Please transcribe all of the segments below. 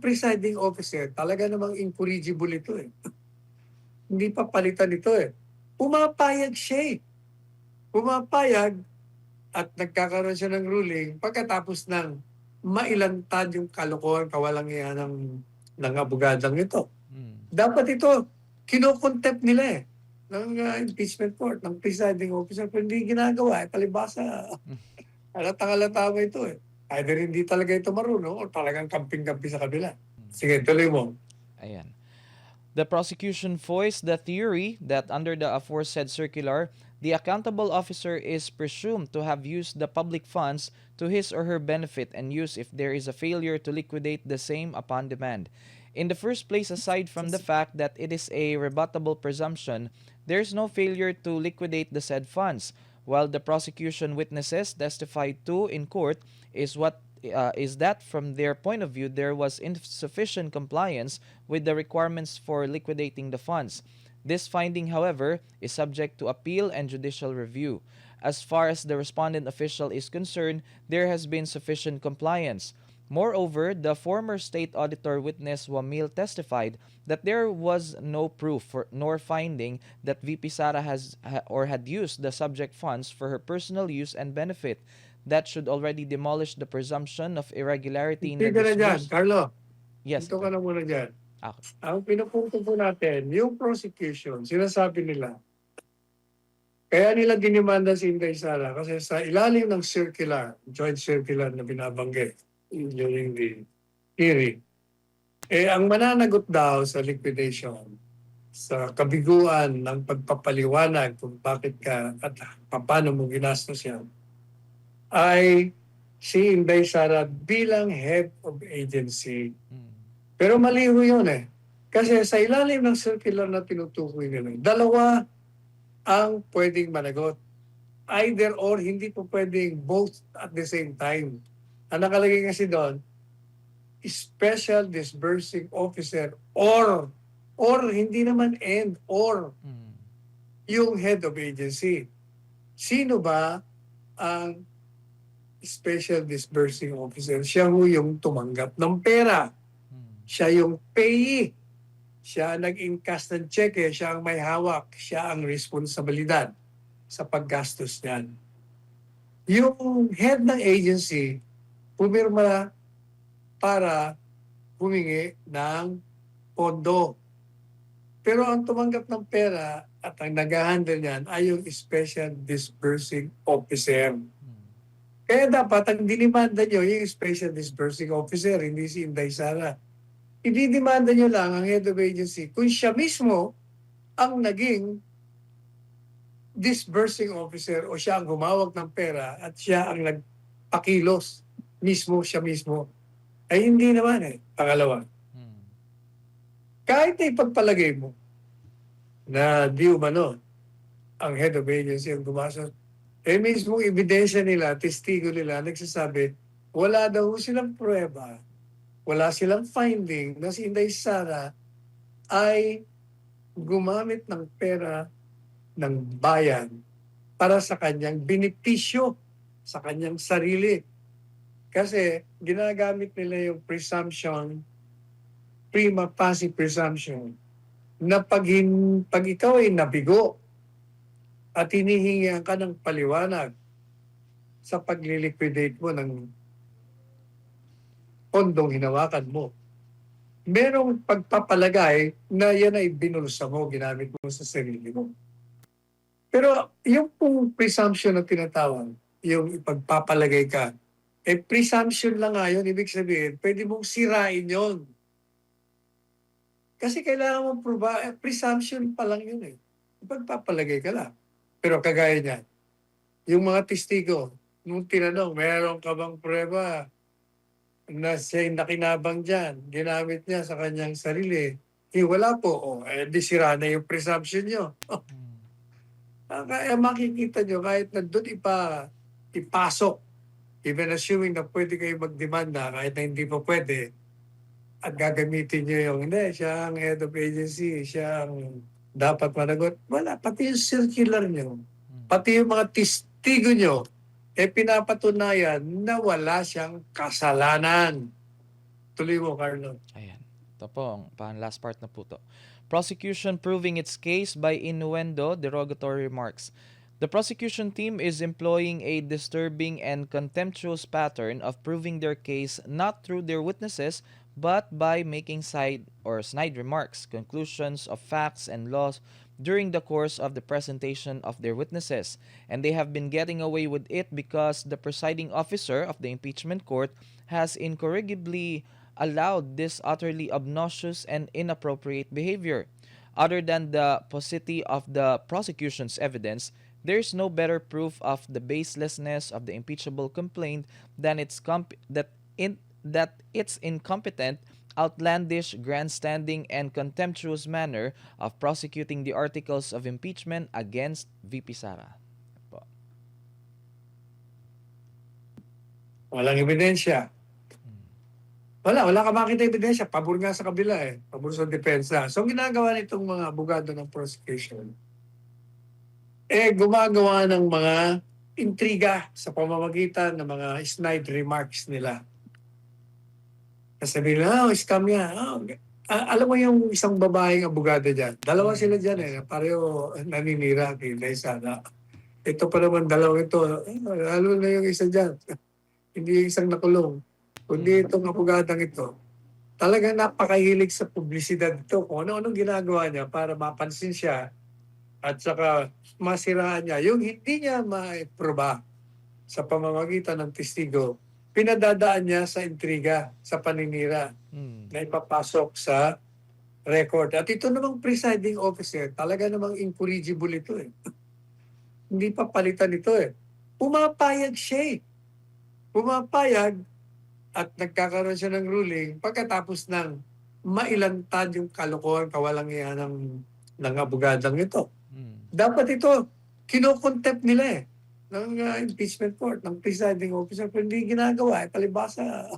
presiding officer, talaga namang incorrigible ito eh. Hindi pa palitan ito eh. Pumapayag siya eh. Pumapayag at nagkakaroon siya ng ruling pagkatapos ng mailantad yung kalokohan, kawalang-iyan ng abogadang ito. Dapat ito, kinokontempt nila eh ng impeachment court, ng presiding officer, pero hindi ginagawa. Palibasa, halata mo ito eh. Either hindi talaga ito marunong o talagang kamping-kampi sa kabila. Sige, tuloy mo. Ayan. The prosecution voiced the theory that under the aforesaid circular, the accountable officer is presumed to have used the public funds to his or her benefit and use if there is a failure to liquidate the same upon demand. In the first place, aside from the fact that it is a rebuttable presumption, there is no failure to liquidate the said funds, while the prosecution witnesses testified to in court is that from their point of view there was insufficient compliance with the requirements for liquidating the funds. This finding, however, is subject to appeal and judicial review. As far as the respondent official is concerned, there has been sufficient compliance. Moreover, the former state auditor witness Wamil testified that there was no proof nor finding that VP Sara had used the subject funds for her personal use and benefit. That should already demolish the presumption of irregularity in the Hindi ka na dyan, disbursement. Carlo. Yes. Ito ka na muna dyan. Okay. Ang pinupunto po natin, yung prosecution, sinasabi nila, kaya nila dinimanda si Inday Sara kasi sa ilalim ng circular, joint circular na binabanggit during the hearing, ang mananagot daw sa liquidation, sa kabiguan ng pagpapaliwanag kung bakit ka at paano mo ginastos yan, ay si Inday Sara bilang head of agency. Pero maliho yun eh. Kasi sa ilalim ng circular na tinutukoy nila, dalawa ang pwedeng managot. Either or, hindi po pwedeng both at the same time. Ang nakalagay kasi doon, special disbursing officer or hindi naman and or yung head of agency. Sino ba ang special disbursing officer? Siya yung tumanggap ng pera. Siya yung payee. Siya nag-encash ng cheque, siya ang may hawak, siya ang responsibilidad sa paggastos niyan. Yung head ng agency, pumirma para humingi ng pondo. Pero ang tumanggap ng pera at ang nag-handle niyan ay yung special disbursing officer. Kaya dapat ang dinimanda nyo yung special disbursing officer, hindi si Inday Sara. Ididimanda nyo lang ang head of agency kung siya mismo ang naging disbursing officer o siya ang gumawag ng pera at siya ang nagpakilos mismo, siya mismo. Ay hindi naman eh. Pangalawa, kahit na ipagpalagay mo na di umano ang head of agency ang gumastos, mismo ebidensya nila, testigo nila, nagsasabi, wala daw silang pruweba, wala silang finding na si Inday Sara ay gumamit ng pera ng bayan para sa kanyang benepisyo, sa kanyang sarili. Kasi ginagamit nila yung presumption, prima facie presumption, na pag ikaw ay nabigo at hinihingihan ka ng paliwanag sa pagliliquidate mo ng pondong hinawakan mo, merong pagpapalagay na yan ay binulsa mo, ginamit mo sa sarili mo. Pero yung pong presumption na tinatawag, yung ipagpapalagay ka, presumption lang nga yun, ibig sabihin, pwede mong sirain yun. Kasi kailangan mong presumption pa lang yun eh. Ipagpapalagay ka lang. Pero kagaya niyan, yung mga testigo, nung tinanong, meron ka bang prueba na siya'y nakinabang dyan, ginamit niya sa kanyang sarili, wala po. Di sira na yung presumption nyo. Kaya makikita nyo, kahit na doon ipasok, even assuming na pwede kayo magdemanda, kahit na hindi pa pwede, at gagamitin nyo yung, hindi, siya ang head of agency, siya ang dapat managot. Wala, pati yung circular nyo, pati yung mga testigo nyo, pinapatunayan na wala siyang kasalanan. Tuloy mo, Carlo. Ayan. Ito po, last part na po to. Prosecution proving its case by innuendo, derogatory remarks. The prosecution team is employing a disturbing and contemptuous pattern of proving their case not through their witnesses, but by making snide remarks, conclusions of facts and laws during the course of the presentation of their witnesses. And they have been getting away with it because the presiding officer of the impeachment court has incorrigibly allowed this utterly obnoxious and inappropriate behavior. Other than the paucity of the prosecution's evidence, there is no better proof of the baselessness of the impeachable complaint than that its incompetent, outlandish, grandstanding, and contemptuous manner of prosecuting the articles of impeachment against VP Sara. Po. Walang ebidensya. Wala ka makita ebidensya. Pabor nga sa kabila eh. Pabor sa depensa. So, ang ginagawa nitong mga abogado ng prosecution, gumagawa ng mga intriga sa pamamagitan ng mga snide remarks nila. Sabi nila, scam yan. Alam mo yung isang babaeng abogado dyan. Dalawa sila dyan eh. Pareho naninira kay Sara. Ito pa naman, dalawa ito. Lalo na yung isa dyan. Hindi yung isang nakulong. Kundi itong abogadang ito. Talagang napakahilig sa publisidad ito. Kung ano-anong ginagawa niya para mapansin siya at saka masiraan niya. Yung hindi niya maiproba sa pamamagitan ng testigo, pinadadaan niya sa intriga, sa paninira na ipapasok sa record. At ito namang presiding officer, talaga namang incorrigible ito eh. Hindi pa palitan ito eh. Pumapayag siya eh. Pumapayag at nagkakaroon siya ng ruling pagkatapos ng mailantad yung kalokohan, kawalangian ng abogadang ito. Dapat ito, kinokontempt nila eh ng impeachment court, ng presiding officer, pero hindi ginagawa eh. Palibasa,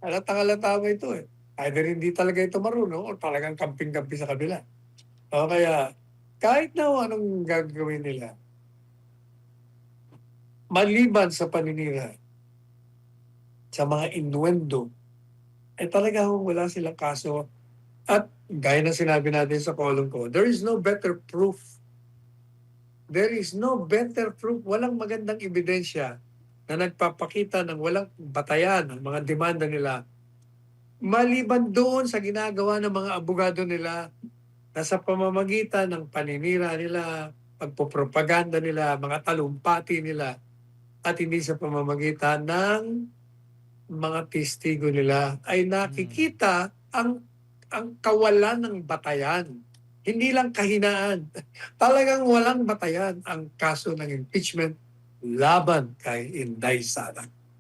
halatang-halata mo ito eh. Either hindi talaga ito marunong o talagang kamping-kampi sa kabila. O kaya, kahit na anong gagawin nila, maliban sa paninira, sa mga innuendo, talaga wala silang kaso. At gaya ng sinabi natin sa column ko, there is no better proof. There is no better proof. Walang magandang ebidensya na nagpapakita ng walang batayan ng mga demanda nila. Maliban doon sa ginagawa ng mga abogado nila na sa pamamagitan ng paninira nila, pagpopropaganda nila, mga talumpati nila, at hindi sa pamamagitan ng mga testigo nila ay nakikita ang kawalan ng batayan. Hindi lang kahinaan. Talagang walang batayan ang kaso ng impeachment laban kay Inday Sara.